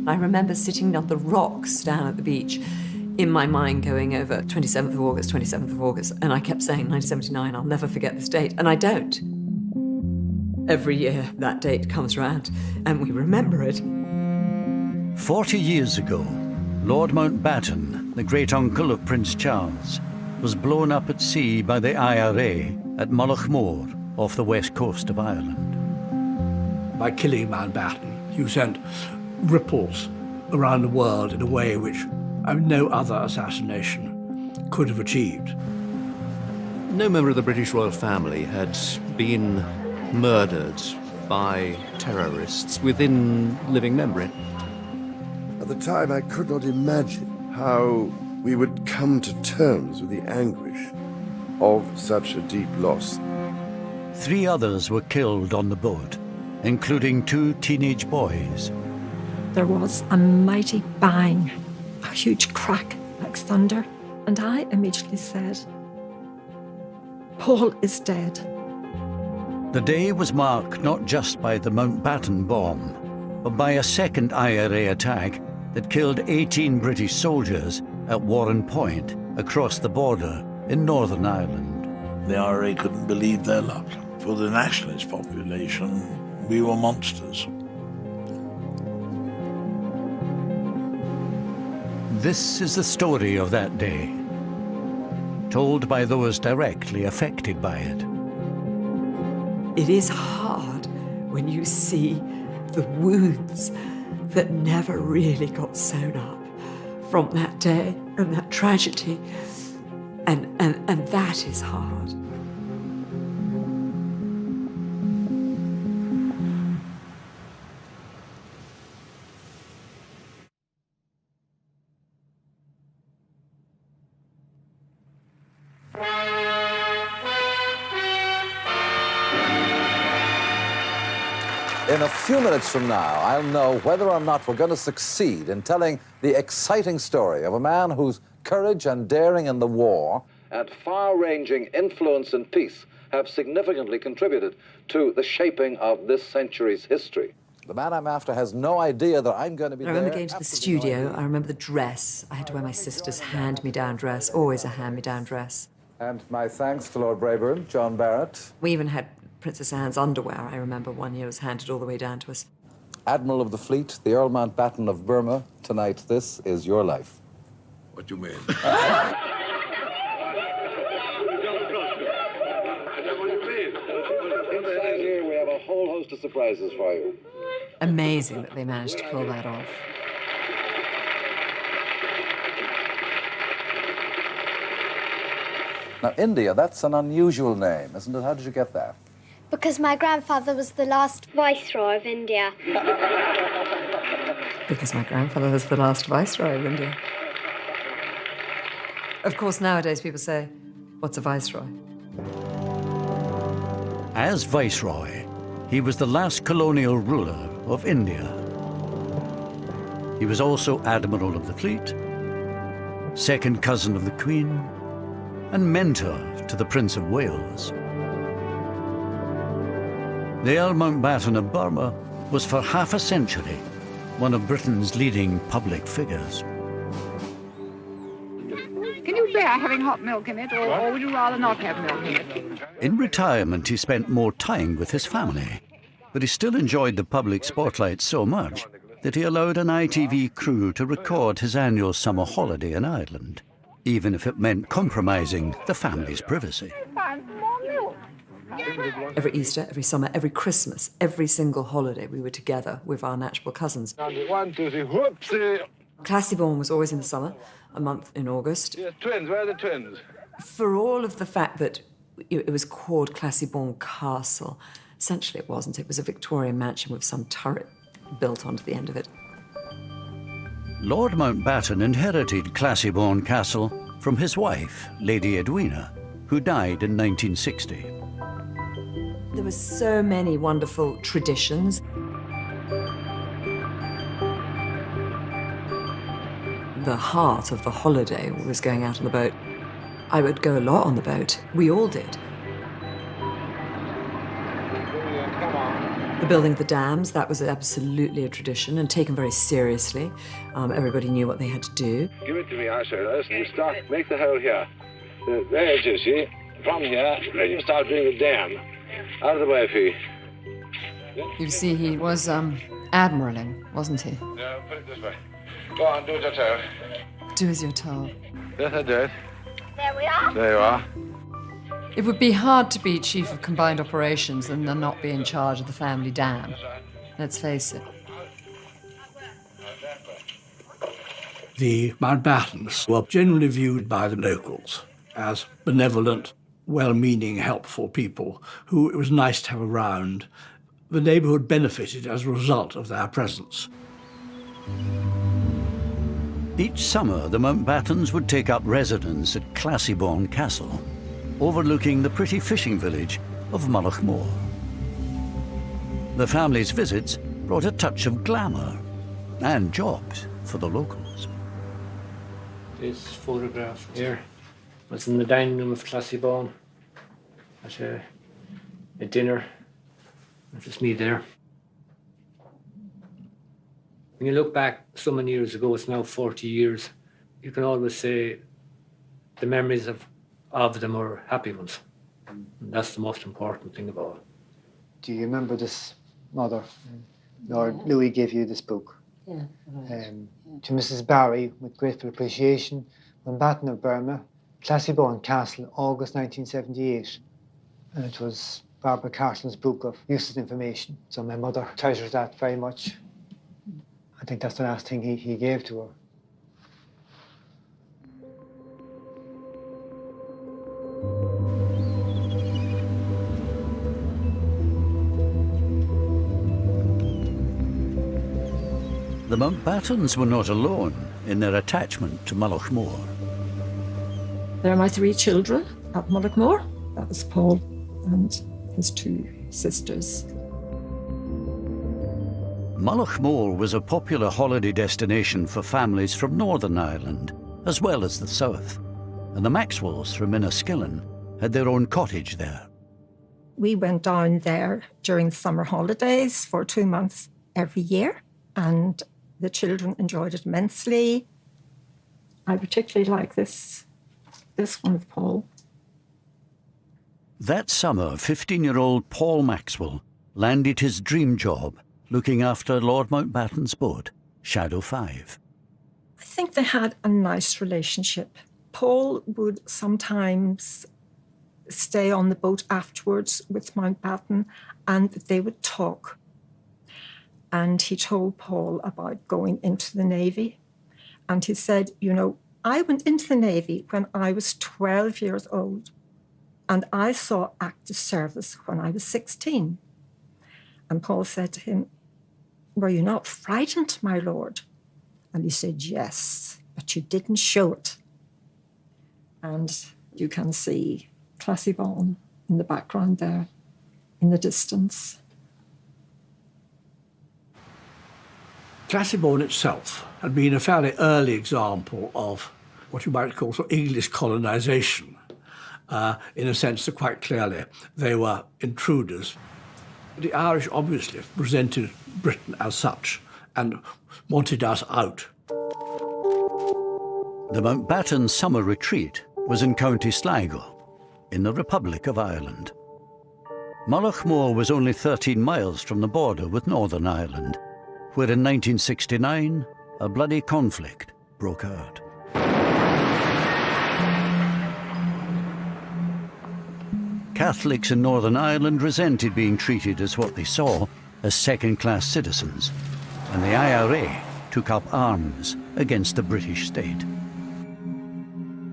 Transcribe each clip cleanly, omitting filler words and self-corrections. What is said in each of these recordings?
I remember sitting on the rocks down at the beach, in my mind going over 27th of August, 27th of August, and I kept saying 1979, I'll never forget this date, and I don't. Every year that date comes round, and we remember it. 40 years ago, Lord Mountbatten, the great-uncle of Prince Charles, was blown up at sea by the IRA at Mullaghmore, off the west coast of Ireland. By killing Mountbatten, you sent ripples around the world in a way which no other assassination could have achieved. No member of the British royal family had been murdered by terrorists within living memory. At the time, I could not imagine how we would come to terms with the anguish of such a deep loss. 3 others were killed on the boat, including 2 teenage boys. There was a mighty bang, a huge crack like thunder, and I immediately said, Paul is dead. The day was marked not just by the Mountbatten bomb, but by a second IRA attack that killed 18 British soldiers at Warren Point across the border in Northern Ireland. The IRA couldn't believe their luck. For the nationalist population, we were monsters. This is the story of that day, told by those directly affected by it. It is hard when you see the wounds that never really got sewn up from that day and that tragedy, and that is hard. In a few minutes from now, I'll know whether or not we're going to succeed in telling the exciting story of a man whose courage and daring in the war and far-ranging influence in peace have significantly contributed to the shaping of this century's history. The man I'm after has no idea that I'm going to be I remember going to the studio. I remember the dress. I had to wear my sister's hand-me-down dress, always a hand-me-down dress. And my thanks to Lord Brabourne, John Barrett. We even had Princess Anne's underwear, I remember one year was handed all the way down to us. Admiral of the Fleet, the Earl Mountbatten of Burma, tonight this is your life. What do you mean? Inside here we have a whole host of surprises for you. Amazing that they managed to pull that off. Now, India, that's an unusual name, isn't it? How did you get that? Because my grandfather was the last Viceroy of India. Because my grandfather was the last Viceroy of India. Of course, nowadays people say, what's a Viceroy? As Viceroy, he was the last colonial ruler of India. He was also Admiral of the Fleet, second cousin of the Queen, and mentor to the Prince of Wales. The Earl Mountbatten of Burma was for half a century one of Britain's leading public figures. Can you bear having hot milk in it, or would you rather not have milk in it? In retirement, he spent more time with his family, but he still enjoyed the public spotlight so much that he allowed an ITV crew to record his annual summer holiday in Ireland, even if it meant compromising the family's privacy. Every Easter, every summer, every Christmas, every single holiday, we were together with our natural cousins. 1, 2, 3, whoopsie! Classy-Born was always in the summer, a month in August. Yes, twins, where are the twins? For all of the fact that it was called Classy-Born Castle, essentially it wasn't. It was a Victorian mansion with some turret built onto the end of it. Lord Mountbatten inherited Classy-Born Castle from his wife, Lady Edwina, who died in 1960. There were so many wonderful traditions. The heart of the holiday was going out on the boat. I would go a lot on the boat. We all did. The building of the dams, that was absolutely a tradition and taken very seriously. Everybody knew what they had to do. Give it to me, I say, listen, you start, make the hole here. There it is, see? From here, then you start doing the dam. Out of the way, Fee. You see, he was admiraling, wasn't he? No, put it this way. Go on, do as you're told. Do as you're told. Yes, I did. There we are. There you are. It would be hard to be chief of combined operations and then not be in charge of the family dam. Let's face it. The Mountbattens were generally viewed by the locals as benevolent, well-meaning, helpful people who it was nice to have around. The neighbourhood benefited as a result of their presence. Each summer, the Mountbattens would take up residence at Classiebawn Castle, overlooking the pretty fishing village of Mullaghmore. The family's visits brought a touch of glamour and jobs for the locals. This photograph here was in the dining room of Classiebawn at a dinner. That's just me there. When you look back so many years ago, it's now 40 years, you can always say the memories of them are happy ones. And that's the most important thing of all. Do you remember this, Mother? Lord Louis gave you this book. Yeah. To Mrs. Barry, with grateful appreciation, Mountbatten of Burma, Classiebawn Castle, August 1978. And it was Barbara Carson's book of useless information. So my mother treasures that very much. I think that's the last thing he gave to her. The Mountbattens were not alone in their attachment to Mullaghmore. There are my 3 children at Mullaghmore. That was Paul and his 2 sisters. Mullaghmore was a popular holiday destination for families from Northern Ireland, as well as the south, and the Maxwells from Inniskillen had their own cottage there. We went down there during the summer holidays for 2 months every year, and the children enjoyed it immensely. I particularly like this one with Paul. That summer, 15-year-old Paul Maxwell landed his dream job looking after Lord Mountbatten's boat, Shadow 5. I think they had a nice relationship. Paul would sometimes stay on the boat afterwards with Mountbatten and they would talk. And he told Paul about going into the Navy. And he said, you know, I went into the Navy when I was 12 years old. And I saw active service when I was 16. And Paul said to him, were you not frightened, my lord? And he said, yes, but you didn't show it. And you can see Classiebawn in the background there, in the distance. Classiebawn itself had been a fairly early example of what you might call sort of English colonisation. In a sense that quite clearly they were intruders. The Irish obviously presented Britain as such and wanted us out. The Mountbatten summer retreat was in County Sligo, in the Republic of Ireland. Mullaghmore was only 13 miles from the border with Northern Ireland, where in 1969 a bloody conflict broke out. Catholics in Northern Ireland resented being treated as what they saw as second-class citizens, and the IRA took up arms against the British state.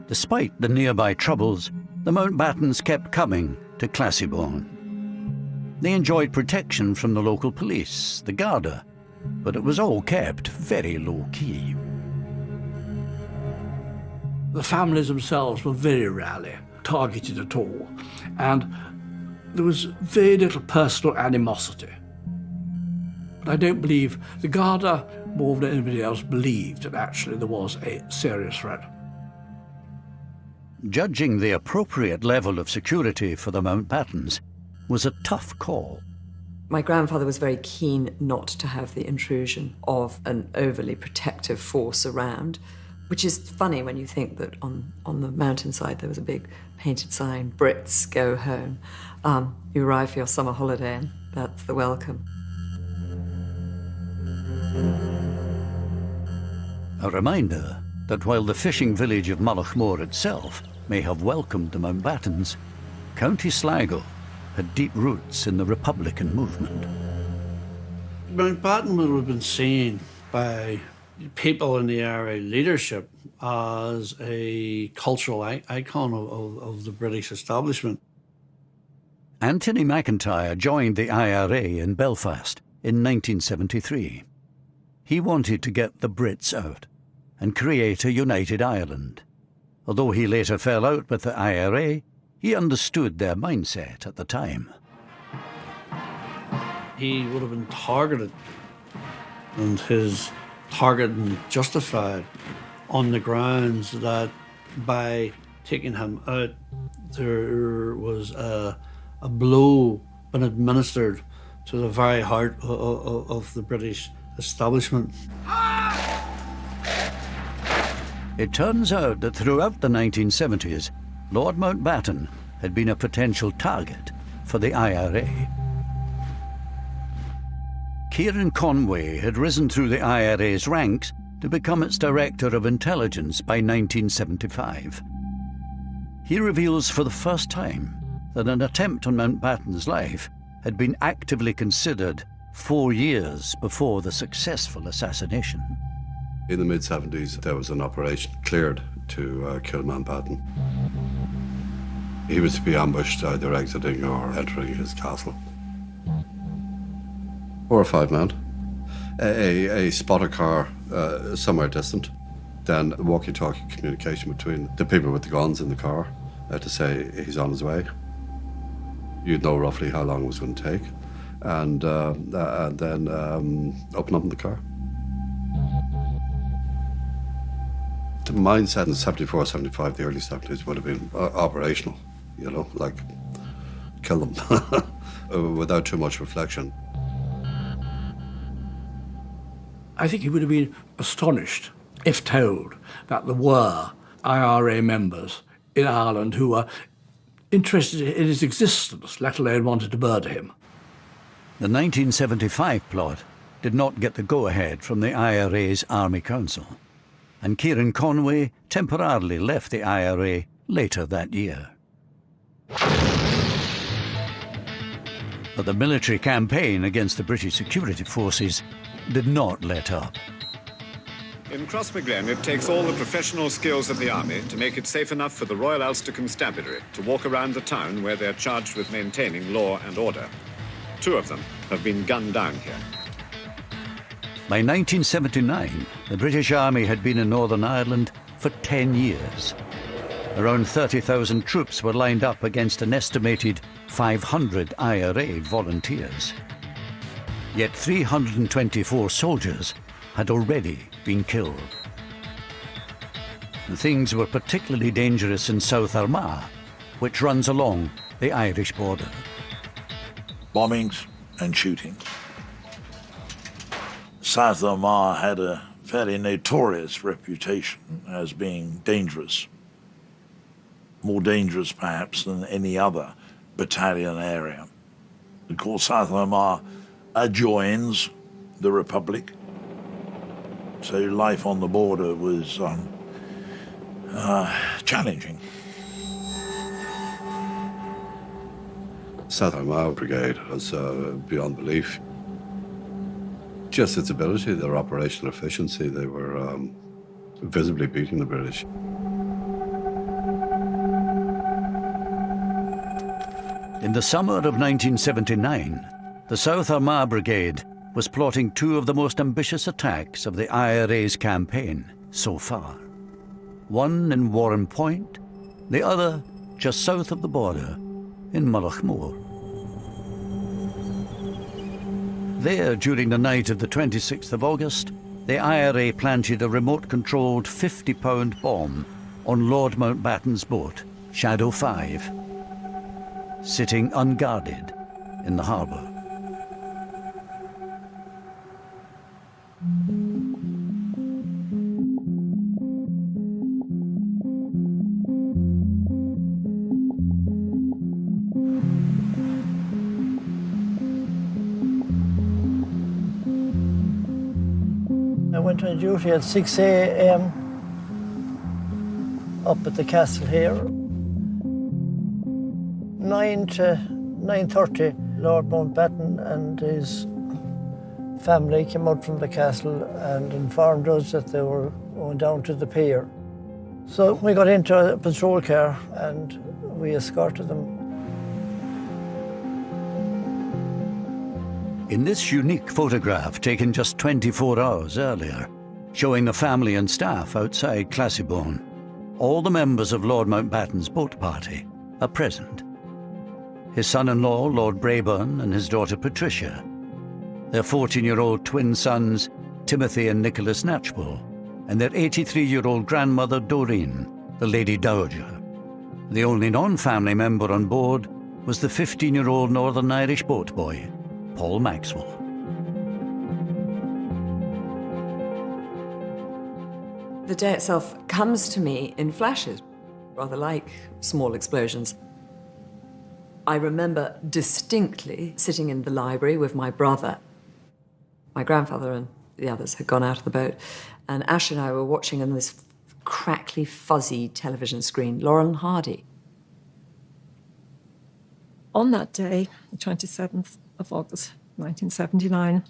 Despite the nearby troubles, the Mountbattens kept coming to Classiebawn. They enjoyed protection from the local police, the Garda, but it was all kept very low-key. The families themselves were very rarely targeted at all, and there was very little personal animosity. But I don't believe the Garda, more than anybody else, believed that actually there was a serious threat. Judging the appropriate level of security for the Mountbattens was a tough call. My grandfather was very keen not to have the intrusion of an overly protective force around, which is funny when you think that on the mountainside there was a big painted sign, Brits go home. You arrive for your summer holiday and that's the welcome. A reminder that while the fishing village of Mullaghmore itself may have welcomed the Mountbattens, County Sligo had deep roots in the Republican movement. Mountbatten would have been seen by people in the area leadership as a cultural icon of the British establishment. Anthony McIntyre joined the IRA in Belfast in 1973. He wanted to get the Brits out and create a united Ireland. Although he later fell out with the IRA, he understood their mindset at the time. He would have been targeted, and his targeting justified on the grounds that by taking him out, there was a blow been administered to the very heart of the British establishment. It turns out that throughout the 1970s, Lord Mountbatten had been a potential target for the IRA. Kieran Conway had risen through the IRA's ranks to become its Director of Intelligence by 1975. He reveals for the first time that an attempt on Mountbatten's life had been actively considered 4 years before the successful assassination. In the mid-70s, there was an operation cleared to kill Mountbatten. He was to be ambushed either exiting or entering his castle. 4 or 5 men. A spotter car somewhere distant. Then walkie-talkie communication between the people with the guns in the car to say he's on his way. You'd know roughly how long it was going to take. And then open up in the car. The mindset in 74, 75, the early 70s would have been operational, you know, like kill them without too much reflection. I think he would have been astonished if told that there were IRA members in Ireland who were interested in his existence, let alone wanted to murder him. The 1975 plot did not get the go-ahead from the IRA's Army Council, and Kieran Conway temporarily left the IRA later that year. But the military campaign against the British security forces did not let up. In Crossmaglen, it takes all the professional skills of the army to make it safe enough for the Royal Ulster Constabulary to walk around the town where they're charged with maintaining law and order. 2 of them have been gunned down here. By 1979, the British Army had been in Northern Ireland for 10 years. Around 30,000 troops were lined up against an estimated 500 IRA volunteers. Yet 324 soldiers had already been killed. And things were particularly dangerous in South Armagh, which runs along the Irish border. Bombings and shooting. South Armagh had a fairly notorious reputation as being dangerous. More dangerous, perhaps, than any other battalion area. Of course, South Armagh adjoins the Republic, so life on the border was challenging. South Armagh Brigade was beyond belief. Just its ability, their operational efficiency, they were visibly beating the British. In the summer of 1979, the South Armagh Brigade was plotting 2 of the most ambitious attacks of the IRA's campaign so far. One in Warren Point, the other just south of the border in Mullaghmore. There, during the night of the 26th of August, the IRA planted a remote-controlled 50-pound bomb on Lord Mountbatten's boat, Shadow 5, sitting unguarded in the harbour. went on duty at 6 a.m. up at the castle here. 9 to 9:30, Lord Mountbatten and his family came out from the castle and informed us that they were going down to the pier. So we got into a patrol car and we escorted them. In this unique photograph taken just 24 hours earlier, showing the family and staff outside Classiebawn, all the members of Lord Mountbatten's boat party are present. His son-in-law, Lord Brabourne, and his daughter Patricia, their 14-year-old twin sons, Timothy and Nicholas Knatchbull, and their 83-year-old grandmother, Doreen, the Lady Dowager. The only non-family member on board was the 15-year-old Northern Irish boat boy, Paul Maxwell. The day itself comes to me in flashes, rather like small explosions. I remember distinctly sitting in the library with my brother. My grandfather and the others had gone out of the boat, and Ash and I were watching on this crackly, fuzzy television screen, Laurel and Hardy. On that day, the 27th of August, 1979,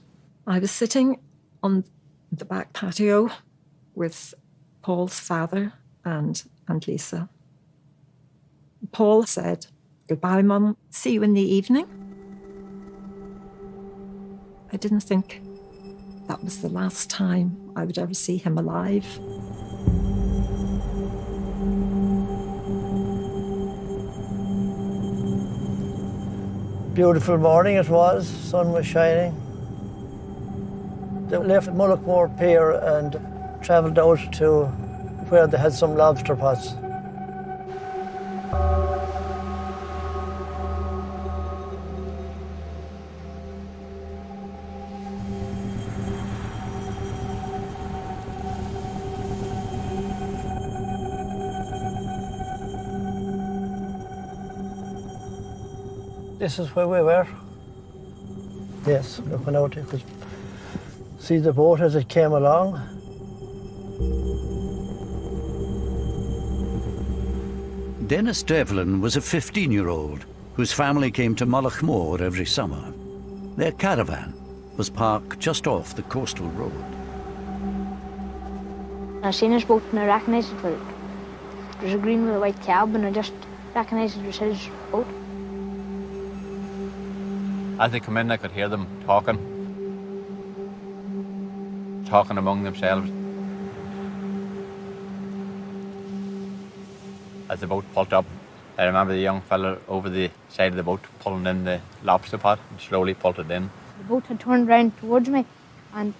I was sitting on the back patio with Paul's father and Aunt Lisa. Paul said, "Goodbye, Mum. See you in the evening." I didn't think that was the last time I would ever see him alive. Beautiful morning it was, sun was shining. They left Mullaghmore Pier and travelled out to where they had some lobster pots. This is where we were. Yes, looking out, you could see the boat as it came along. Dennis Devlin was a 15-year-old whose family came to Mullaghmore every summer. Their caravan was parked just off the coastal road. I seen his boat and I recognised it. There's a green with a white cab and I just recognised it was his boat. As they come in, I could hear them talking among themselves. As the boat pulled up, I remember the young fella over the side of the boat pulling in the lobster pot and slowly pulled it in. The boat had turned round towards me and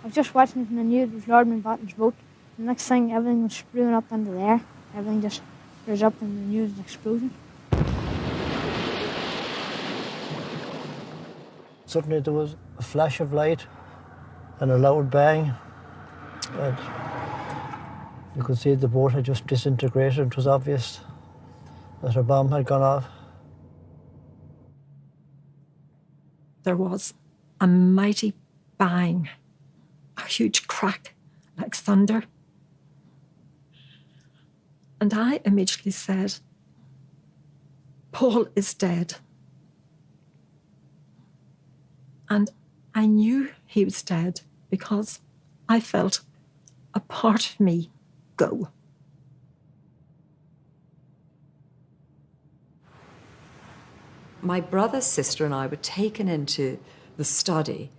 I was just watching it and I knew it was Lord Mountbatten's boat. The next thing, everything was spewing up into the air. Everything just rose up and I knew it was an explosion. Suddenly there was a flash of light and a loud bang. And you could see the boat had just disintegrated. It was obvious that a bomb had gone off. There was a mighty bang, a huge crack like thunder. And I immediately said, "Paul is dead." And I knew he was dead because I felt a part of me go. My brother, sister, and I were taken into the study,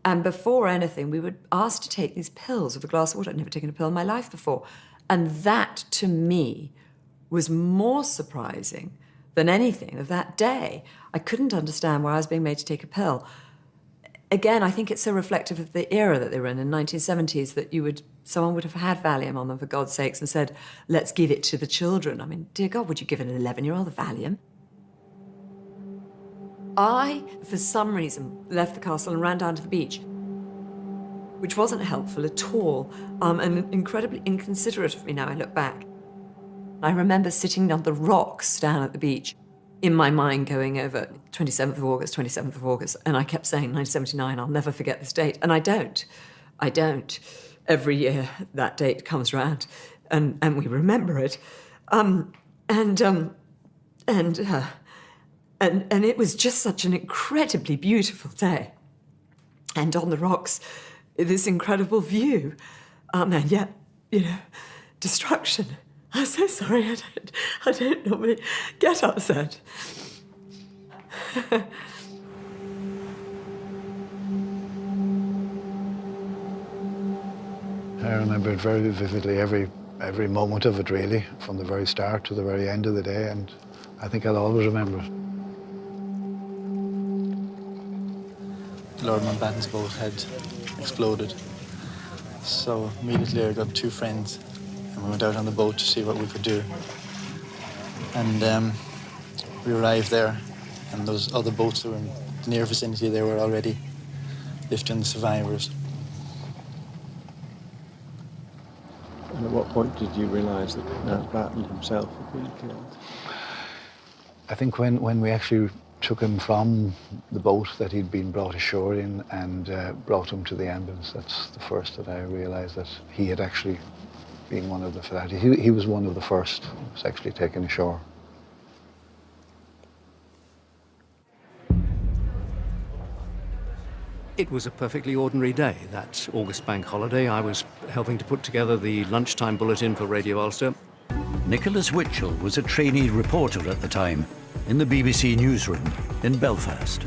and before anything, we were asked to take these pills with a glass of water. I'd never taken a pill in my life before. And that, to me, was more surprising than anything of that day. I couldn't understand why I was being made to take a pill. Again, I think it's so reflective of the era that they were in 1970s, that someone would have had Valium on them, for God's sakes, and said, let's give it to the children. I mean, dear God, would you give an 11-year-old a Valium? I, for some reason, left the castle and ran down to the beach, which wasn't helpful at all, and incredibly inconsiderate of me now I look back. I remember sitting on the rocks down at the beach, in my mind going over 27th of August, and I kept saying 1979, I'll never forget this date, and I don't. every year that date comes round, and we remember it. And it was just such an incredibly beautiful day. And on the rocks, this incredible view. And yet, destruction. I'm so sorry, I don't normally get upset. I remember it very vividly, every moment of it, really, from the very start to the very end of the day, and I think I'll always remember it. Lord Mountbatten's boat had exploded, so immediately I got 2 friends and we went out on the boat to see what we could do. And we arrived there, and those other boats that were in the near vicinity, they were already lifting the survivors. And at what point did you realise that Mountbatten himself had been killed? I think when we actually took him from the boat that he'd been brought ashore in and brought him to the ambulance, that's the first that I realised that he had actually been one of the fatalities. He was one of the first who was actually taken ashore. It was a perfectly ordinary day, that August bank holiday. I was helping to put together the lunchtime bulletin for Radio Ulster. Nicholas Witchell was a trainee reporter at the time in the BBC newsroom in Belfast.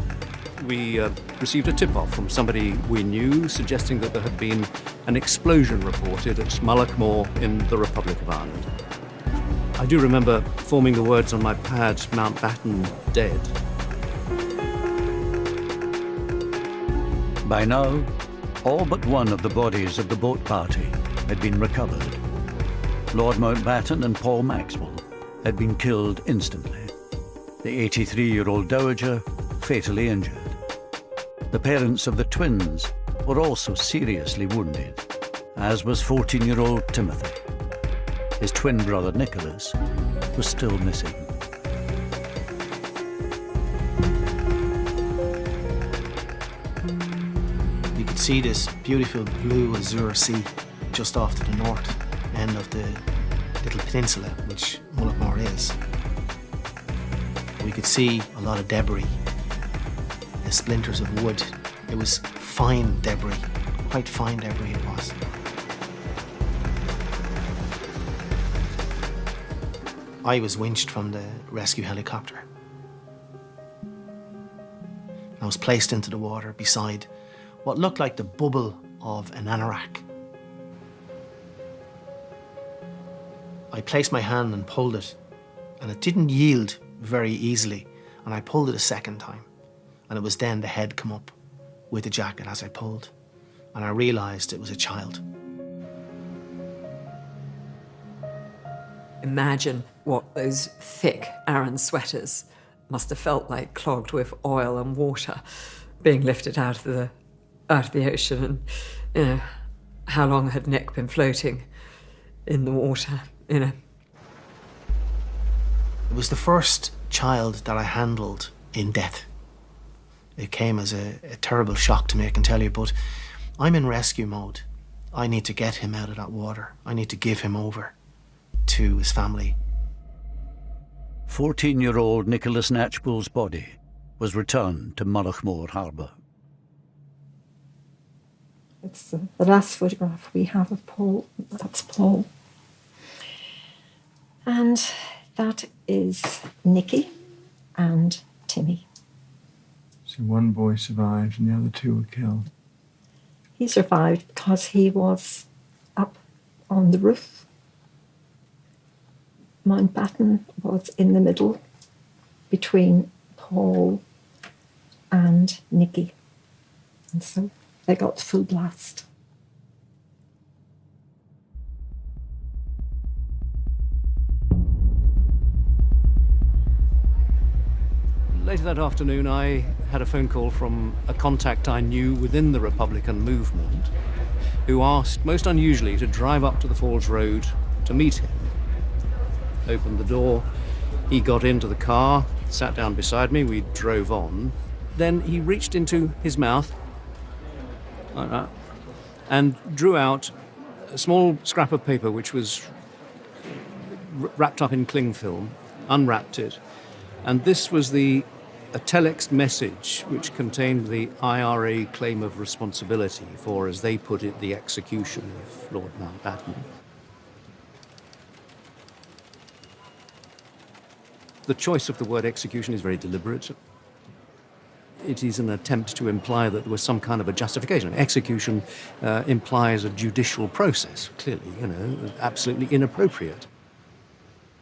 We received a tip-off from somebody we knew suggesting that there had been an explosion reported at Mullaghmore in the Republic of Ireland. I do remember forming the words on my pad, Mountbatten dead. By now, all but one of the bodies of the boat party had been recovered. Lord Mountbatten and Paul Maxwell had been killed instantly. The 83-year-old dowager fatally injured. The parents of the twins were also seriously wounded, as was 14-year-old Timothy. His twin brother Nicholas was still missing. You could see this beautiful blue azure sea just off to the north end of the little peninsula which Mullaghmore is. We could see a lot of debris, splinters of wood. It was fine debris, quite fine debris it was. I was winched from the rescue helicopter. I was placed into the water beside what looked like the bubble of an anorak. I placed my hand and pulled it, and it didn't yield very easily, and I pulled it a second time, and it was then the head come up with the jacket as I pulled, and I realised it was a child. Imagine what those thick Aran sweaters must have felt like, clogged with oil and water, being lifted out of the ocean. And how long had Nick been floating in the water? It was the first child that I handled in death. It came as a terrible shock to me, I can tell you, but I'm in rescue mode. I need to get him out of that water. I need to give him over to his family. 14-year-old Nicholas Knatchbull's body was returned to Mullaghmore Harbour. It's the last photograph we have of Paul. That's Paul. And that is Nicky and Timmy. So one boy survived and the other 2 were killed. He survived because he was up on the roof. Mountbatten was in the middle between Paul and Nicky. And so they got full blast. Later that afternoon, I had a phone call from a contact I knew within the Republican movement, who asked, most unusually, to drive up to the Falls Road to meet him. Opened the door, he got into the car, sat down beside me, we drove on. Then he reached into his mouth and drew out a small scrap of paper which was wrapped up in cling film, unwrapped it, and this was a telex message which contained the IRA claim of responsibility for, as they put it, the execution of Lord Mountbatten. The choice of the word execution is very deliberate. It is an attempt to imply that there was some kind of a justification. Execution implies a judicial process, clearly, absolutely inappropriate.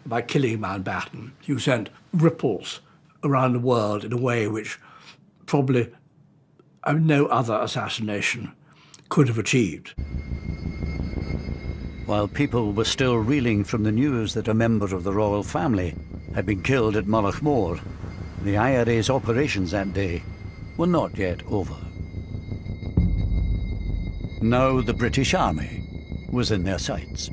By killing Mountbatten, you sent ripples around the world in a way which probably no other assassination could have achieved. While people were still reeling from the news that a member of the royal family had been killed at Mullaghmore, the IRA's operations that day were not yet over. Now the British Army was in their sights.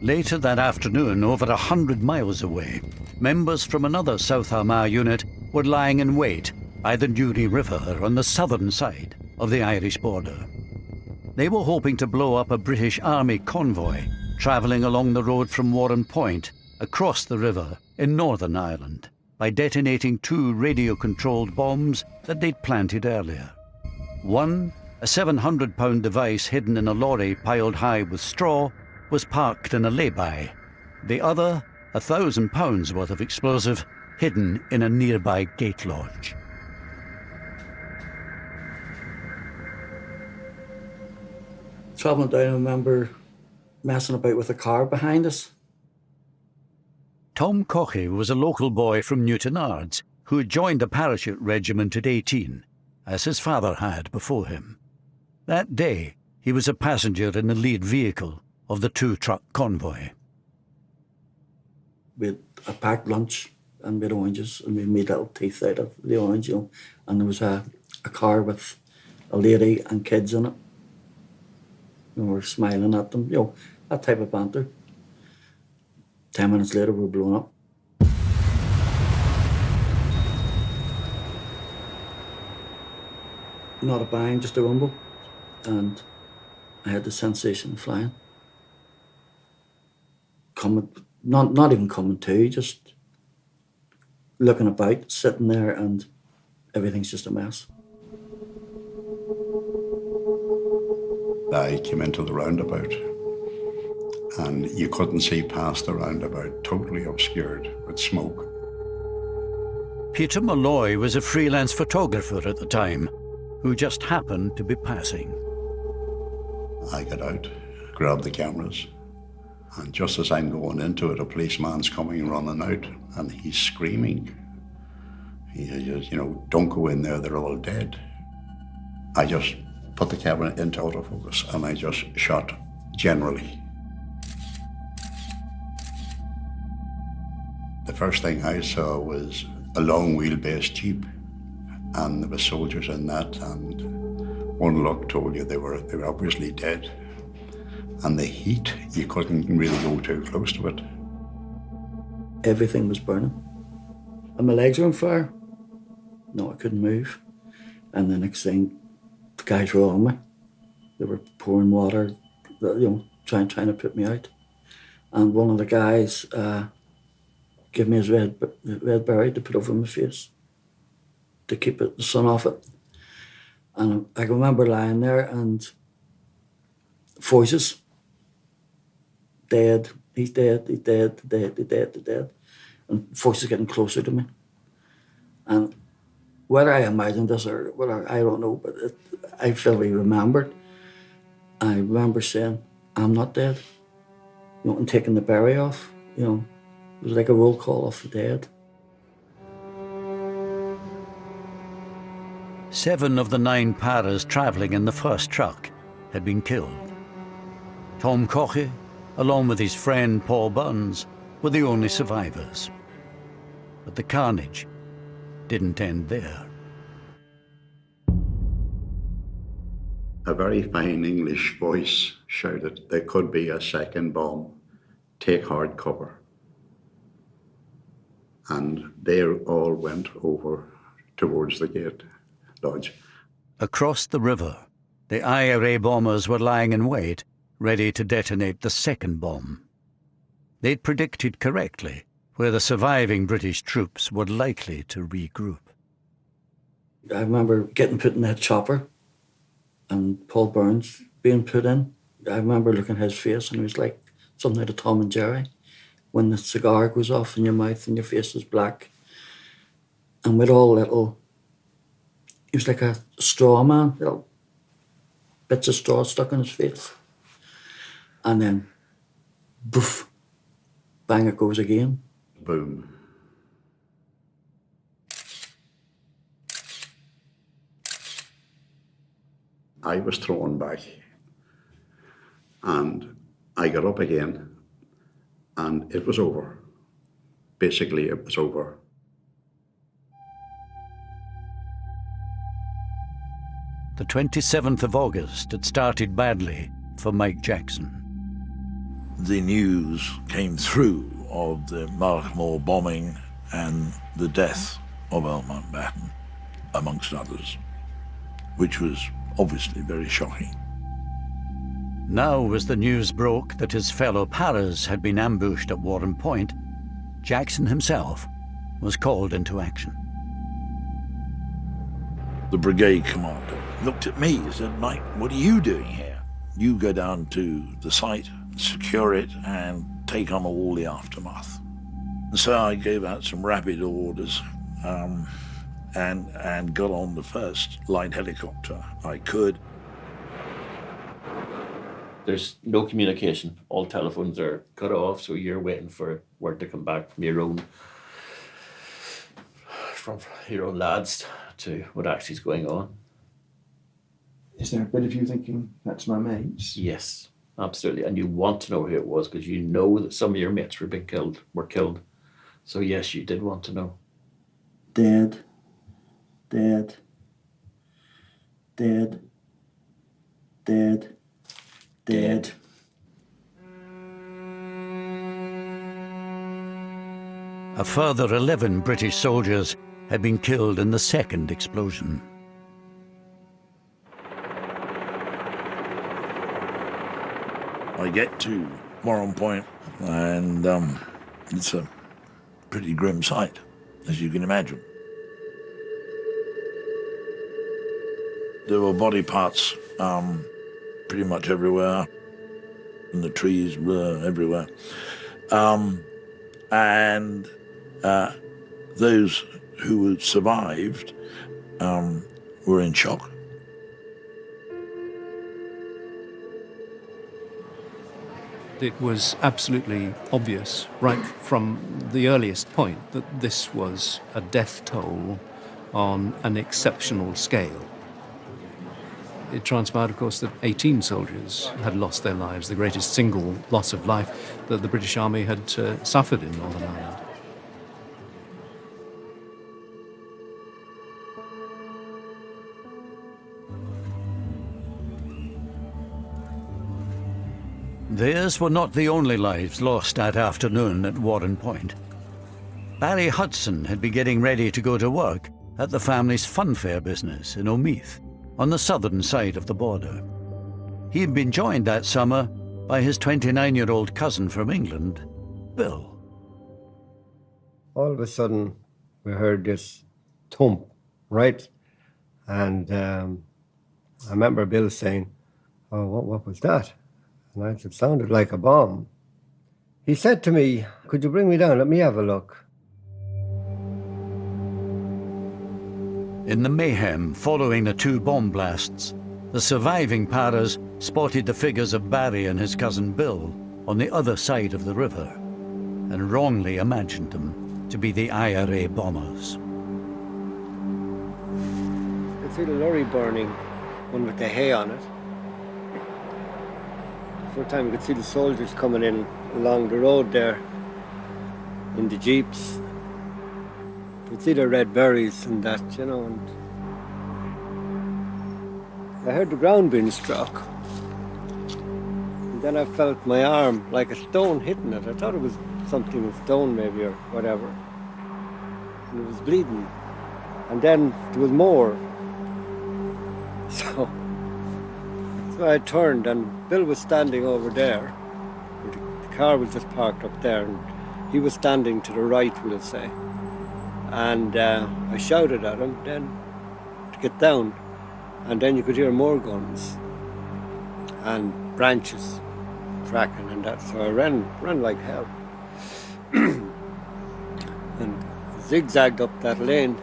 Later that afternoon, over 100 miles away, members from another South Armagh unit were lying in wait by the Newry River on the southern side of the Irish border. They were hoping to blow up a British Army convoy travelling along the road from Warren Point across the river in Northern Ireland by detonating 2 radio-controlled bombs that they'd planted earlier. One, a 700-pound device hidden in a lorry piled high with straw, was parked in a lay-by. The other, 1,000 pounds worth of explosive, hidden in a nearby gate lodge. Travelling down, I remember messing about with a car behind us. Tom Cochey was a local boy from Newtonards who had joined the parachute regiment at 18, as his father had before him. That day, he was a passenger in the lead vehicle of the 2-truck convoy. We had a packed lunch and we had oranges and we made little teeth out of the orange, and there was a car with a lady and kids in it. And we were smiling at them, that type of banter. 10 minutes later, we were blown up. Not a bang, just a rumble. And I had the sensation of flying. Not even coming to, just looking about, sitting there, and everything's just a mess. I came into the roundabout and you couldn't see past the roundabout, totally obscured with smoke. Peter Malloy was a freelance photographer at the time who just happened to be passing. I got out, grabbed the cameras, and just as I'm going into it, a policeman's coming running out and he's screaming. He says, don't go in there, they're all dead. I just put the camera into autofocus and I just shot generally. The first thing I saw was a long wheelbase Jeep, and there were soldiers in that, and one look told you they were obviously dead. And the heat, you couldn't really go too close to it. Everything was burning. And my legs were on fire. No, I couldn't move. And the next thing, the guys were on me. They were pouring water, trying to put me out. And one of the guys gave me his red berry to put over my face to keep the sun off it. And I can remember lying there and voices. Dead, he's dead, he's dead, he's dead, he's dead, he's dead. And voices getting closer to me. And whether I imagined this or whether, I don't know, but I fully remembered. I remember saying, I'm not dead. And taking the berry off, it was like a roll call of the dead. 7 of the 9 paras travelling in the first truck had been killed. Tom Cochey, along with his friend Paul Burns, were the only survivors. But the carnage didn't end there. A very fine English voice shouted, there could be a second bomb, take hard cover. And they all went over towards the gate lodge. Across the river, the IRA bombers were lying in wait ready to detonate the second bomb. They'd predicted correctly where the surviving British troops were likely to regroup. I remember getting put in that chopper and Paul Burns being put in. I remember looking at his face and it was like something out of Tom and Jerry. When the cigar goes off in your mouth and your face is black. And with all little, he was like a straw man, little bits of straw stuck in his face. And then, boof, bang it goes again. Boom. I was thrown back and I got up again and it was over. Basically, it was over. The 27th of August had started badly for Mike Jackson. The news came through of the Markle bombing and the death of Earl Mountbatten, amongst others, which was obviously very shocking. Now, as the news broke that his fellow paras had been ambushed at Warren Point, Jackson himself was called into action. The brigade commander looked at me and said, "Mike, what are you doing here? You go down to the site, secure it, and take on all the aftermath." And so I gave out some rapid orders and got on the first light helicopter I could. There's no communication. All telephones are cut off, so you're waiting for word to come back from your own lads to what actually is going on. Is there a bit of you thinking, that's my mates? Yes, absolutely. And you want to know who it was because you know that some of your mates were killed. So yes, you did want to know. Dead, dead, dead, dead, dead. A further 11 British soldiers had been killed in the second explosion. I get to Warren Point and it's a pretty grim sight, as you can imagine. There were body parts pretty much everywhere, and the trees were everywhere. And those who had survived were in shock. It was absolutely obvious, right from the earliest point, that this was a death toll on an exceptional scale. It transpired, of course, that 18 soldiers had lost their lives, the greatest single loss of life that the British Army had suffered in Northern Ireland. Theirs were not the only lives lost that afternoon at Warren Point. Barry Hudson had been getting ready to go to work at the family's funfair business in Omeath, on the southern side of the border. He had been joined that summer by his 29-year-old cousin from England, Bill. All of a sudden, we heard this thump, right? And I remember Bill saying, "Oh, what was that?" And I said, "It sounded like a bomb." He said to me, "Could you bring me down? Let me have a look." In the mayhem following the two bomb blasts, the surviving paras spotted the figures of Barry and his cousin Bill on the other side of the river and wrongly imagined them to be the IRA bombers. I could see the lorry burning, one with the hay on it. For a time, you could see the soldiers coming in along the road there in the jeeps. You could see the red berries and that, you know. And I heard the ground being struck. And then I felt my arm like a stone hitting it. I thought it was something, a stone maybe or whatever. And it was bleeding. And then there was more. So So I turned and Bill was standing over there. The car was just parked up there and he was standing to the right, we'll say. And I shouted at him then to get down. And then you could hear more guns and branches cracking and that. So I ran like hell. And zigzagged up that lane.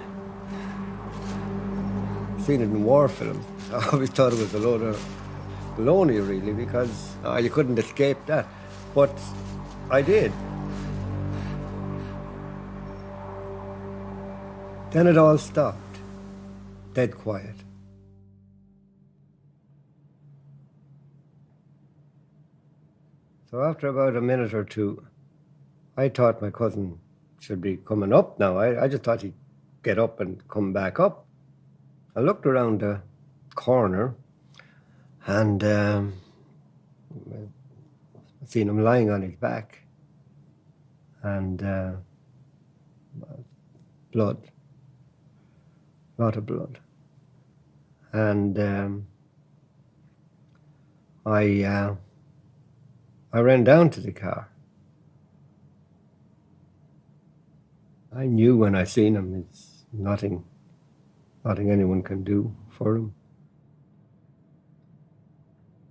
Seen it in war film. I always thought it was a load of baloney, really, because you couldn't escape that. But I did. Then it all stopped. Dead quiet. So after about a minute or two, I thought my cousin should be coming up now. I just thought he'd get up and come back up. I looked around the corner and I seen him lying on his back and blood, a lot of blood. And I ran down to the car. I knew when I seen him, it's nothing anyone can do for him.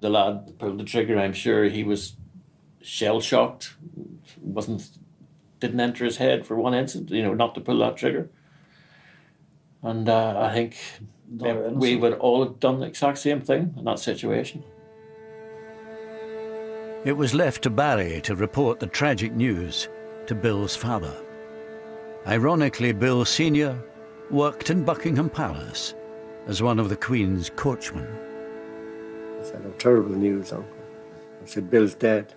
The lad that pulled the trigger, I'm sure he was shell-shocked. Didn't enter his head for one instant, not to pull that trigger. And I think we would all have done the exact same thing in that situation. It was left to Barry to report the tragic news to Bill's father. Ironically, Bill Sr. worked in Buckingham Palace as one of the Queen's coachmen. I said, "Oh, terrible news, Uncle." I said, "Bill's dead."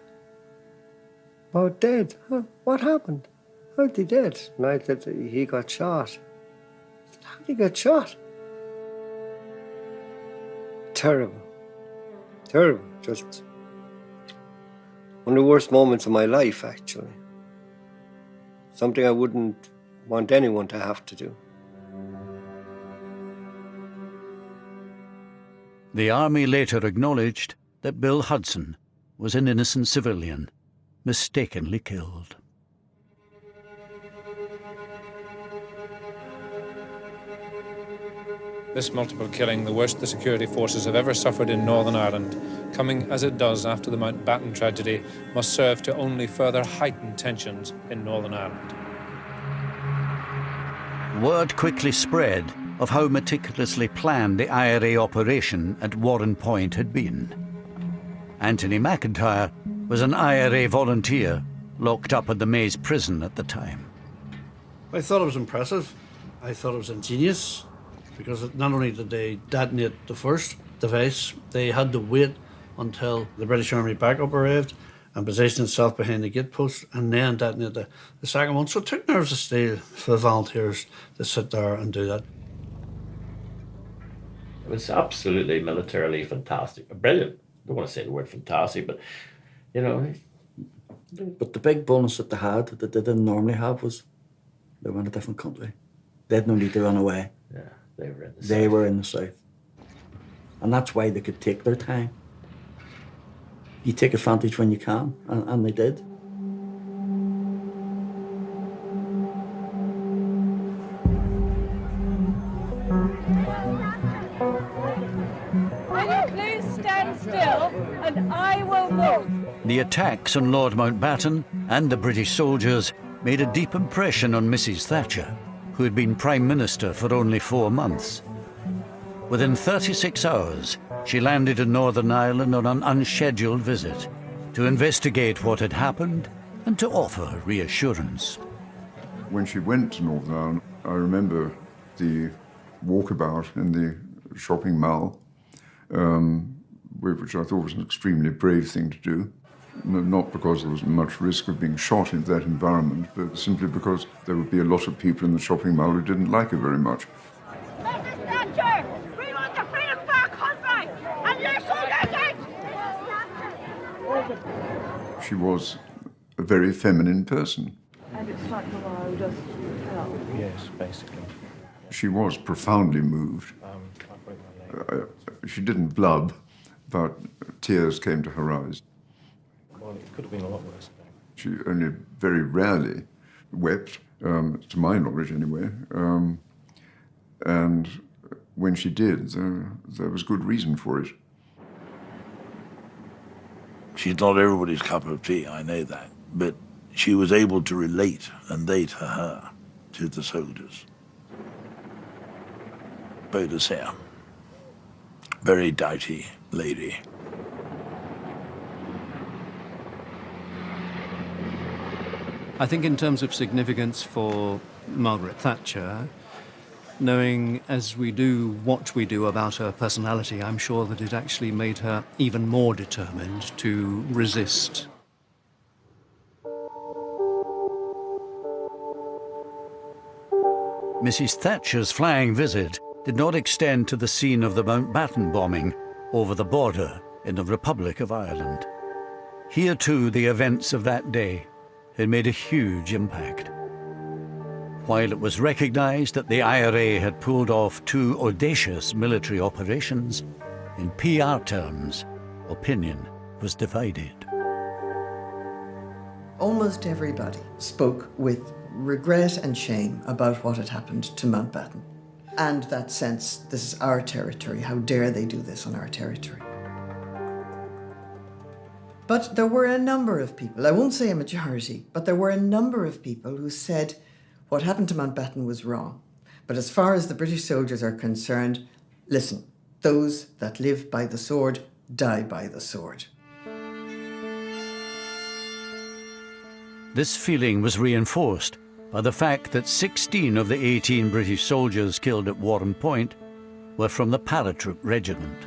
"Oh, dead? Huh? What happened? How'd he dead?" And I said, "He got shot." I said, "How'd he get shot?" Terrible. Terrible. Just one of the worst moments of my life, actually. Something I wouldn't want anyone to have to do. The army later acknowledged that Bill Hudson was an innocent civilian, mistakenly killed. This multiple killing, the worst the security forces have ever suffered in Northern Ireland, coming as it does after the Mountbatten tragedy, must serve to only further heighten tensions in Northern Ireland. Word quickly spread of how meticulously planned the IRA operation at Warren Point had been. Anthony McIntyre was an IRA volunteer locked up at the Maze prison at the time. I thought it was impressive. I thought it was ingenious, because not only did they detonate the first device, they had to wait until the British Army backup arrived and positioned itself behind the gate post and then detonate the second one. So it took nerves of steel for the volunteers to sit there and do that. It was absolutely militarily fantastic. Brilliant. I don't want to say the word fantastic, but, But the big bonus that they had, that they didn't normally have, was they were in a different country. They had no need to run away. Yeah, they were in the south. They were in the south. And that's why they could take their time. You take advantage when you can, and they did. Will you please stand still and I will move? The attacks on Lord Mountbatten and the British soldiers made a deep impression on Mrs. Thatcher, who had been Prime Minister for only 4 months. Within 36 hours, she landed in Northern Ireland on an unscheduled visit to investigate what had happened and to offer reassurance. When she went to Northern Ireland, I remember the walkabout in the shopping mall, which I thought was an extremely brave thing to do. Not because there was much risk of being shot in that environment, but simply because there would be a lot of people in the shopping mall who didn't like her very much. Mrs. Thatcher, we want the freedom of our country, and you're so good. She was a very feminine person. And it's like the world of hell. Yes, basically. She was profoundly moved. She didn't blub, but tears came to her eyes. Well, it could have been a lot worse. She only very rarely wept, to my knowledge anyway. And when she did, there was good reason for it. She's not everybody's cup of tea, I know that, but she was able to relate, and they to her, to the soldiers. Baudelaire, very doughty lady. I think in terms of significance for Margaret Thatcher, knowing as we do what we do about her personality, I'm sure that it actually made her even more determined to resist. Mrs. Thatcher's flying visit did not extend to the scene of the Mountbatten bombing over the border in the Republic of Ireland. Here too, the events of that day had made a huge impact. While it was recognised that the IRA had pulled off 2 audacious military operations, in PR terms, opinion was divided. Almost everybody spoke with regret and shame about what had happened to Mountbatten. And that sense, this is our territory, how dare they do this on our territory? But there were a number of people, I won't say a majority, but there were a number of people who said what happened to Mountbatten was wrong. But as far as the British soldiers are concerned, listen, those that live by the sword die by the sword. This feeling was reinforced by the fact that 16 of the 18 British soldiers killed at Warren Point were from the paratroop regiment.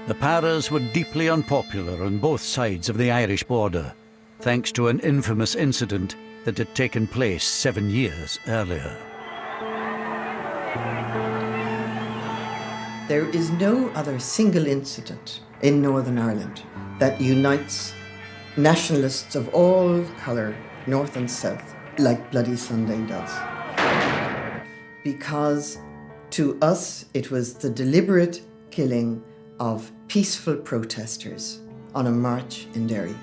The Paras were deeply unpopular on both sides of the Irish border, thanks to an infamous incident that had taken place 7 years earlier. There is no other single incident in Northern Ireland that unites nationalists of all colour, north and south, like Bloody Sunday does. Because to us, it was the deliberate killing of peaceful protesters on a march in Derry.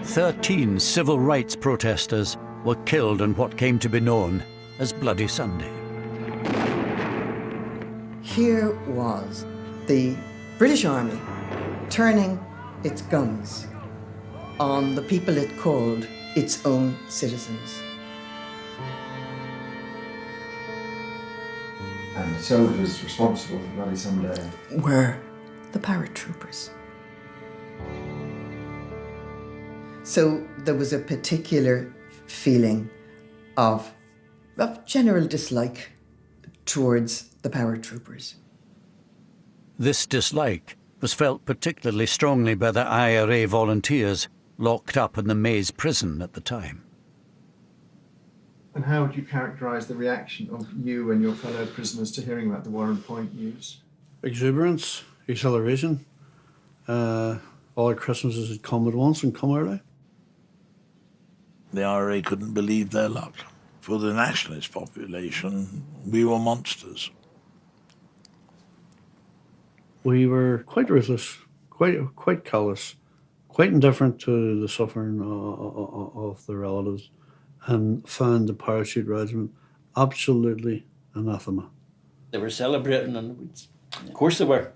13 civil rights protesters were killed in what came to be known as Bloody Sunday. Here was the British Army turning its guns on the people it called its own citizens. And the soldiers responsible for Bloody Sunday were the paratroopers. So there was a particular feeling of general dislike towards the paratroopers. This dislike was felt particularly strongly by the IRA volunteers locked up in the Maze prison at the time. And how would you characterise the reaction of you and your fellow prisoners to hearing about the Warren Point news? Exuberance, exhilaration. All our Christmases had come at once and come early. The IRA couldn't believe their luck. For the nationalist population, we were monsters. We were quite ruthless, quite callous, quite indifferent to the suffering of the relatives, and found the parachute regiment absolutely anathema. They were celebrating, and of course they were.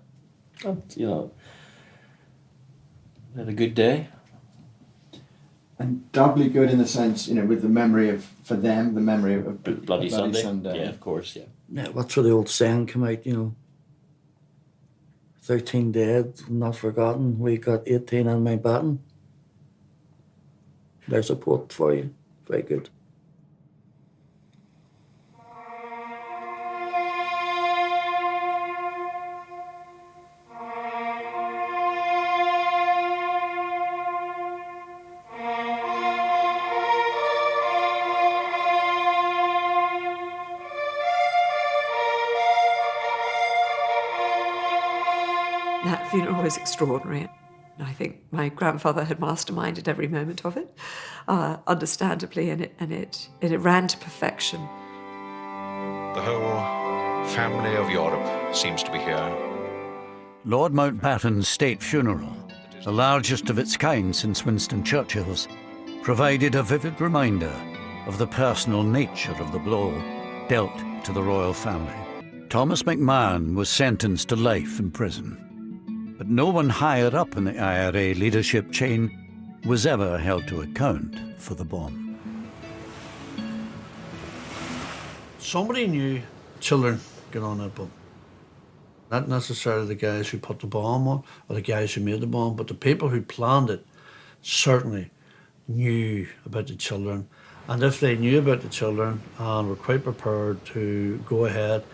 And, you know, they had a good day. And doubly good in the sense, you know, with the memory of, for them, the memory of Bloody Sunday. Yeah, of course, yeah. Yeah, that's where the old saying came out, you know. 13 dead, not forgotten. We got 18 on Mountbatten. There's a quote for you. Very good. That funeral was extraordinary. I think my grandfather had masterminded every moment of it, understandably, and it ran to perfection. The whole family of Europe seems to be here. Lord Mountbatten's state funeral, the largest of its kind since Winston Churchill's, provided a vivid reminder of the personal nature of the blow dealt to the royal family. Thomas McMahon was sentenced to life in prison, but no one higher up in the IRA leadership chain was ever held to account for the bomb. Somebody knew children get on that bomb. Not necessarily the guys who put the bomb on or the guys who made the bomb, but the people who planned it certainly knew about the children. And if they knew about the children and were quite prepared to go ahead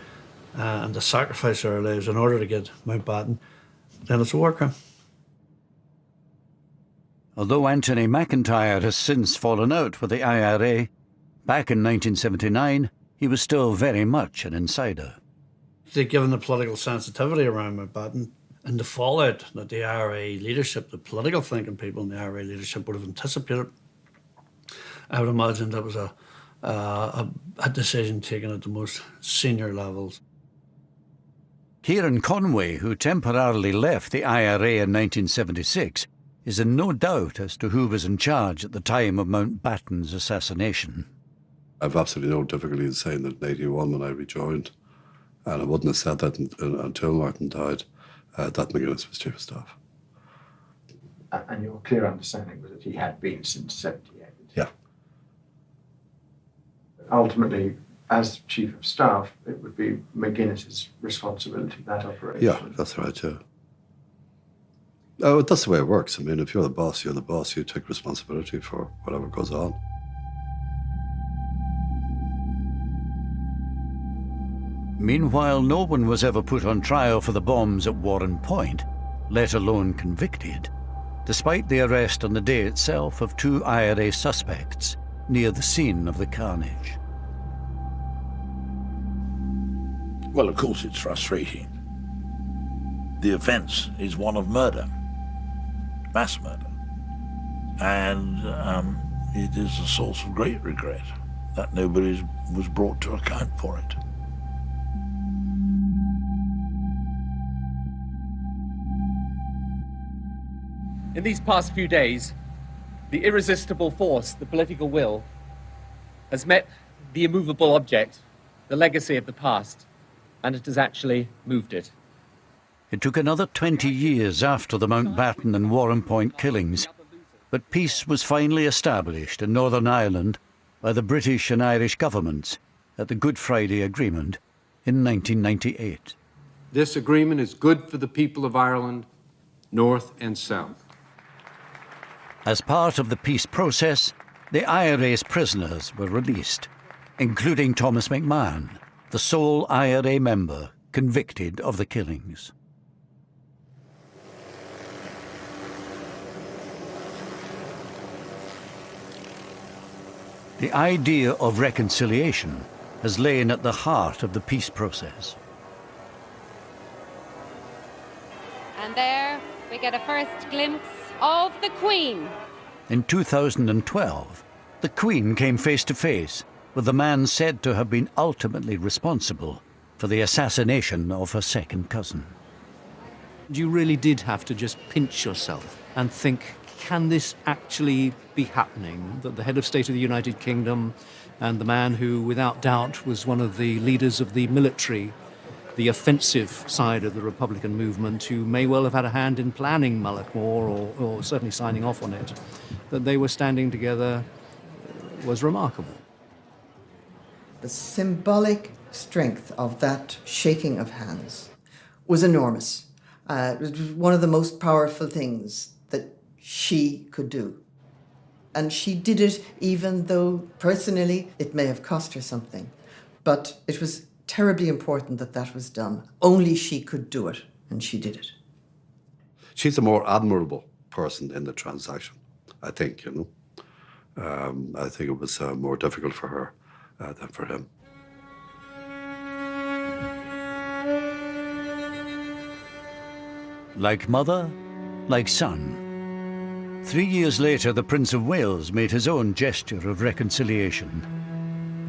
and to sacrifice their lives in order to get Mountbatten, then it's a war crime. Although Anthony McIntyre has since fallen out with the IRA, back in 1979, he was still very much an insider. Given the political sensitivity around Mountbatten and the fallout that the IRA leadership, the political thinking people in the IRA leadership would have anticipated, I would imagine that was a decision taken at the most senior levels. Kieran Conway, who temporarily left the IRA in 1976, is in no doubt as to who was in charge at the time of Mountbatten's assassination. I've absolutely no difficulty in saying that in 1981 when I rejoined, and I wouldn't have said that until Martin died, that McGuinness was Chief of Staff. And your clear understanding was that he had been since 78? Yeah. Ultimately, as Chief of Staff, it would be McGuinness's responsibility, that operation. Yeah, that's right, yeah. Oh, that's the way it works. I mean, if you're the boss, you're the boss. You take responsibility for whatever goes on. Meanwhile, no one was ever put on trial for the bombs at Warren Point, let alone convicted, despite the arrest on the day itself of 2 IRA suspects near the scene of the carnage. Well, of course it's frustrating. The offence is one of murder, mass murder. And it is a source of great regret that nobody was brought to account for it. In these past few days, the irresistible force, the political will, has met the immovable object, the legacy of the past, and it has actually moved it. It took another 20 years after the Mountbatten and Warren Point killings, but peace was finally established in Northern Ireland by the British and Irish governments at the Good Friday Agreement in 1998. This agreement is good for the people of Ireland, North and South. As part of the peace process, the IRA's prisoners were released, including Thomas McMahon, the sole IRA member convicted of the killings. The idea of reconciliation has lain at the heart of the peace process. And there we get a first glimpse of the Queen. In 2012, the Queen came face to face with the man said to have been ultimately responsible for the assassination of her second cousin. You really did have to just pinch yourself and think, can this actually be happening? That the head of state of the United Kingdom and the man who, without doubt, was one of the leaders of the military, the offensive side of the Republican movement, who may well have had a hand in planning Mullaghmore or certainly signing off on it, that they were standing together was remarkable. The symbolic strength of that shaking of hands was enormous. It was one of the most powerful things that she could do. And she did it even though personally it may have cost her something. But it was terribly important that that was done. Only she could do it, and she did it. She's a more admirable person in the transaction, I think, you know. I think it was more difficult for her than for him. Like mother, like son. 3 years later, the Prince of Wales made his own gesture of reconciliation.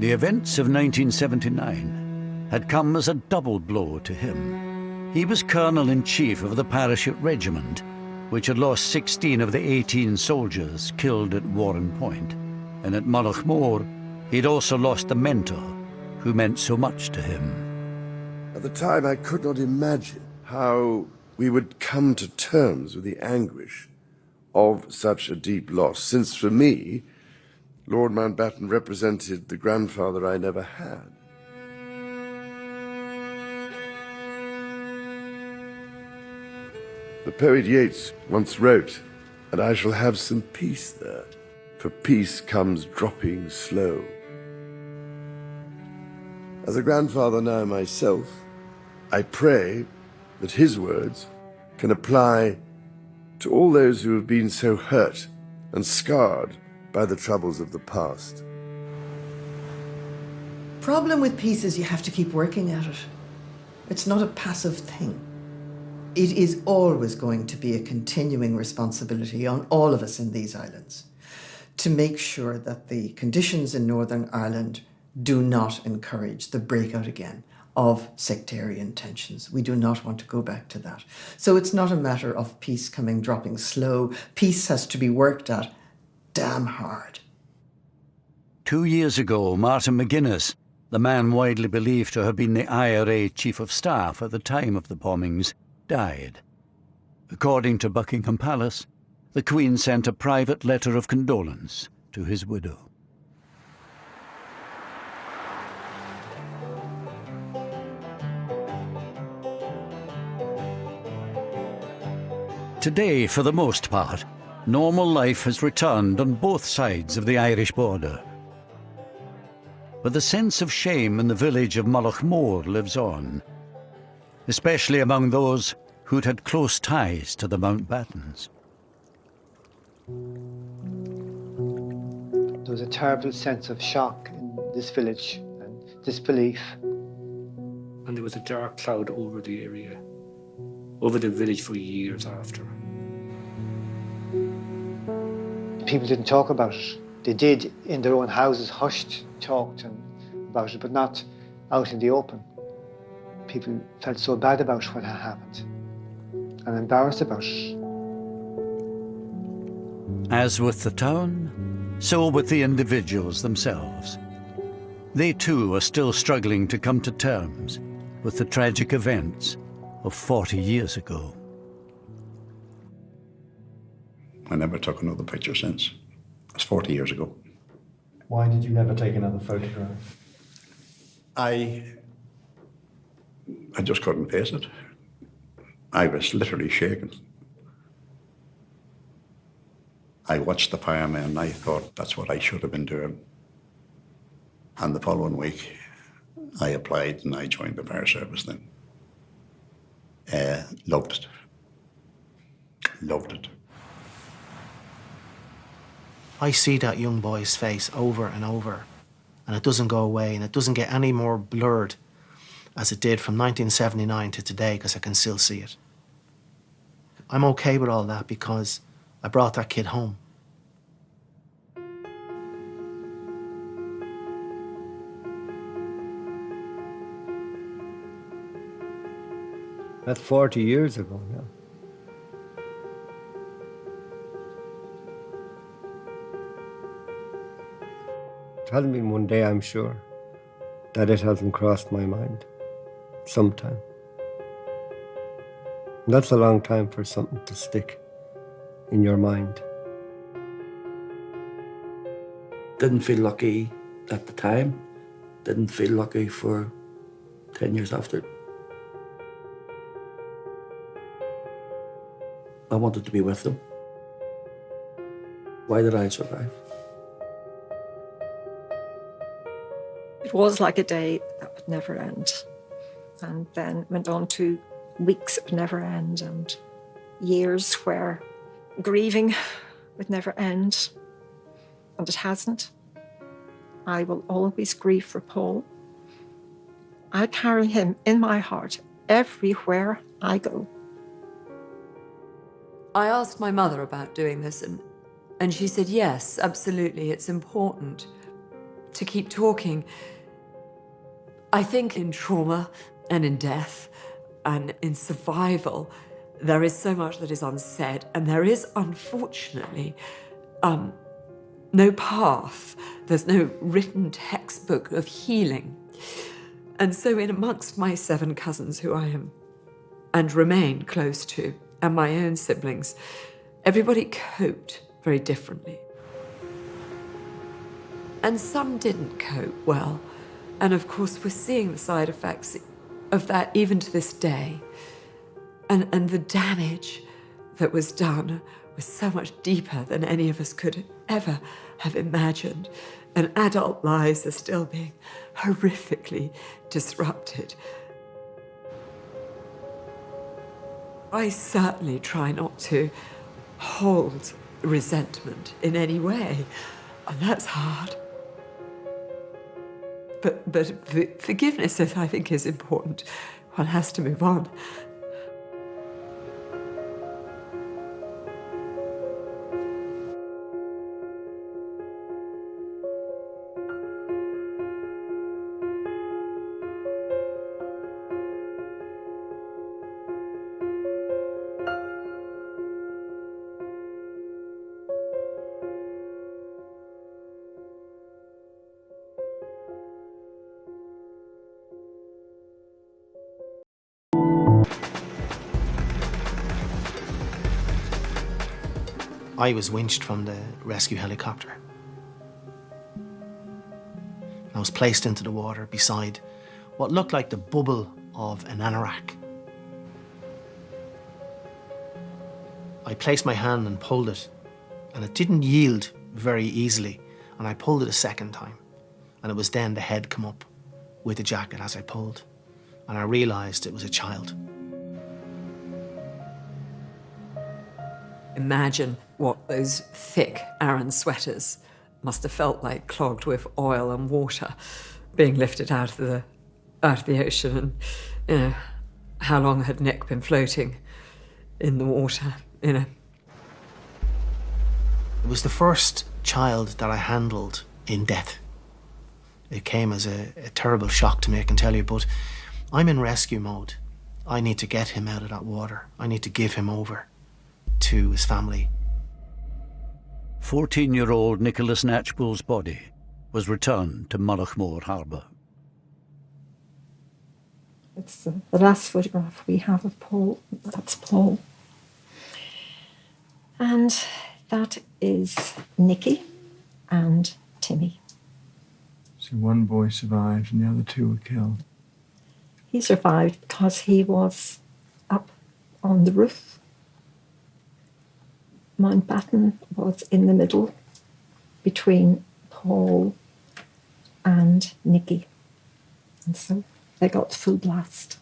The events of 1979 had come as a double blow to him. He was Colonel-in-Chief of the Parachute Regiment, which had lost 16 of the 18 soldiers killed at Warren Point. And at Mullaghmore, he'd also lost a mentor who meant so much to him. At the time, I could not imagine how we would come to terms with the anguish of such a deep loss, since for me, Lord Mountbatten represented the grandfather I never had. The poet Yeats once wrote, "And I shall have some peace there, for peace comes dropping slow." As a grandfather now myself, I pray that his words can apply to all those who have been so hurt and scarred by the troubles of the past. Problem with peace is you have to keep working at it. It's not a passive thing. It is always going to be a continuing responsibility on all of us in these islands to make sure that the conditions in Northern Ireland do not encourage the breakout again of sectarian tensions. We do not want to go back to that. So it's not a matter of peace dropping slow. Peace has to be worked at damn hard. 2 years ago, Martin McGuinness, the man widely believed to have been the IRA Chief of Staff at the time of the bombings, died. According to Buckingham Palace, the Queen sent a private letter of condolence to his widow. Today, for the most part, normal life has returned on both sides of the Irish border. But the sense of shame in the village of Mullaghmore lives on, especially among those who'd had close ties to the Mountbattens. There was a terrible sense of shock in this village and disbelief. And there was a dark cloud over the area, over the village for years after. People didn't talk about it. They did in their own houses, hushed, talked about it, but not out in the open. People felt so bad about what had happened and embarrassed about it. As with the town, so with the individuals themselves. They too are still struggling to come to terms with the tragic events of 40 years ago. I never took another picture since. It's 40 years ago. Why did you never take another photograph? I just couldn't face it. I was literally shaking. I watched the firemen and I thought that's what I should have been doing. And the following week, I applied and I joined the fire service then. Loved it. Loved it. I see that young boy's face over and over, and it doesn't go away, and it doesn't get any more blurred as it did from 1979 to today, because I can still see it. I'm okay with all that because I brought that kid home. That's 40 years ago now. It hasn't been one day, I'm sure, that it hasn't crossed my mind. Sometime. And that's a long time for something to stick in your mind. Didn't feel lucky at the time. Didn't feel lucky for 10 years after. I wanted to be with them. Why did I survive? It was like a day that would never end. And then went on to weeks that would never end and years where grieving would never end. And it hasn't. I will always grieve for Paul. I carry him in my heart everywhere I go. I asked my mother about doing this, and she said, yes, absolutely, it's important to keep talking. I think in trauma and in death, and in survival, there is so much that is unsaid, and there is, unfortunately, no path. There's no written textbook of healing. And so in amongst my 7 cousins who I am and remain close to, and my own siblings, everybody coped very differently. And some didn't cope well. And of course, we're seeing the side effects of that even to this day. And the damage that was done was so much deeper than any of us could ever have imagined. And adult lives are still being horrifically disrupted. I certainly try not to hold resentment in any way, and that's hard. But forgiveness, I think, is important. One has to move on. I was winched from the rescue helicopter. I was placed into the water beside what looked like the bubble of an anorak. I placed my hand and pulled it, and it didn't yield very easily, and I pulled it a second time, and it was then the head come up with the jacket as I pulled, and I realised it was a child. Imagine what those thick Aran sweaters must have felt like, clogged with oil and water, being lifted out of the ocean. And, you know, how long had Nick been floating in the water, you know? It was the first child that I handled in death. It came as a terrible shock to me, I can tell you, but I'm in rescue mode. I need to get him out of that water. I need to give him over to his family. 14-year-old Nicholas Knatchbull's body was returned to Mullaghmore Harbour. It's the last photograph we have of Paul. That's Paul. And that is Nicky and Timmy. So one boy survived and the other 2 were killed. He survived because he was up on the roof. Mountbatten was in the middle between Paul and Nicky. And so they got full blast.